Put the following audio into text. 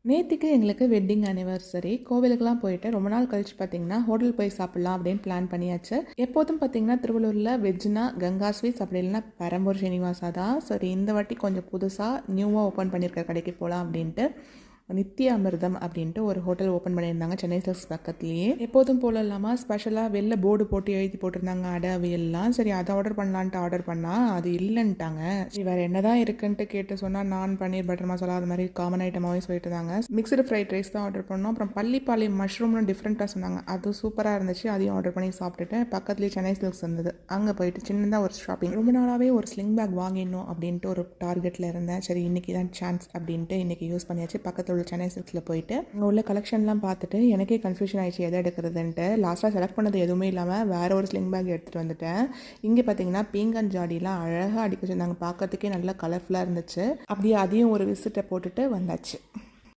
நேத்திக்கு எங்களுக்கு wedding anniversary. கோவிலுக்கெல்லாம் போயிட்டு ரொம்ப நாள் கழிச்சு பார்த்தீங்கன்னா, ஹோட்டல் போய் சாப்பிடலாம் அப்படின்னு பிளான் பண்ணியாச்சு. எப்போதும் பார்த்தீங்கன்னா, திருவள்ளூரில் வெஜ்ஜுனா கங்கா ஸ்வீட்ஸ் அப்படி இல்லைன்னா பெரம்பூர் ஸ்ரீனிவாசா தான். சரி இந்த வாட்டி கொஞ்சம் புதுசாக நியூவாக ஓப்பன் பண்ணியிருக்க கடைக்கு போகலாம் அப்படின்ட்டு நித்ய அமிர்தம் அப்படின்ட்டு ஒரு ஹோட்டல் ஓப்பன் பண்ணியிருந்தாங்க சென்னை சில்க்ஸ் பக்கத்துலேயே. எப்போதும் போல இல்லாமல் ஸ்பெஷலாக வெளில போர்டு போட்டு எழுதி போட்டிருந்தாங்க அடை அவியல்லாம். சரி அதை ஆர்டர் பண்ணலான்ட்டு ஆர்டர் பண்ணால் அது இல்லைன்ட்டாங்க. சரி வேறு என்ன தான் இருக்குன்ட்டு கேட்டு சொன்னால் நான் பன்னீர் பட்டர் மசாலா அது மாதிரி காமன் ஐட்டமாகவே சொல்லிட்டு இருந்தாங்க. மிக்சடு ஃப்ரைட் ரைஸ் தான் ஆர்டர் பண்ணோம். அப்புறம் பள்ளிப்பாளையம் மஷ்ரூம்னு டிஃப்ரெண்ட்டாக சொன்னாங்க. அது சூப்பராக இருந்துச்சு. அதையும் ஆர்டர் பண்ணி சாப்பிட்டுட்டு பக்கத்துலேயே சென்னை சில்க்ஸ் இருந்தது. அங்கே போயிட்டு சின்னதாக ஒரு ஷாப்பிங். ரொம்ப நாளாகவே ஒரு ஸ்லிங் பேக் வாங்கிடணும் அப்படின்ட்டு ஒரு டார்கெட்டில் இருந்தேன். சரி இன்றைக்கி தான் சான்ஸ் அப்படின்ட்டு இன்றைக்கி யூஸ் பண்ணியாச்சு. பக்கத்தில் உள்ள சென்னை சில்க்ஸில் போயிட்டு அங்கே உள்ள கலெக்ஷன்லாம் பார்த்துட்டு எனக்கே கன்ஃபியூஷன் ஆயிடுச்சு எதை எடுக்கிறதுன்ட்டு. லாஸ்ட்டாக செலக்ட் பண்ணது எதுவுமே இல்லாமல் வேறு ஒரு ஸ்லிங் பேக் எடுத்துகிட்டு வந்துட்டேன். இங்கே பார்த்தீங்கன்னா பீங்கன் ஜாடிலாம் அழகாக அடிக்க வச்சுருந்தாங்க. பார்க்கறதுக்கே நல்லா கலர்ஃபுல்லாக இருந்துச்சு. அப்படியே அதையும் ஒரு விசிட்டை போட்டுட்டு வந்தாச்சு.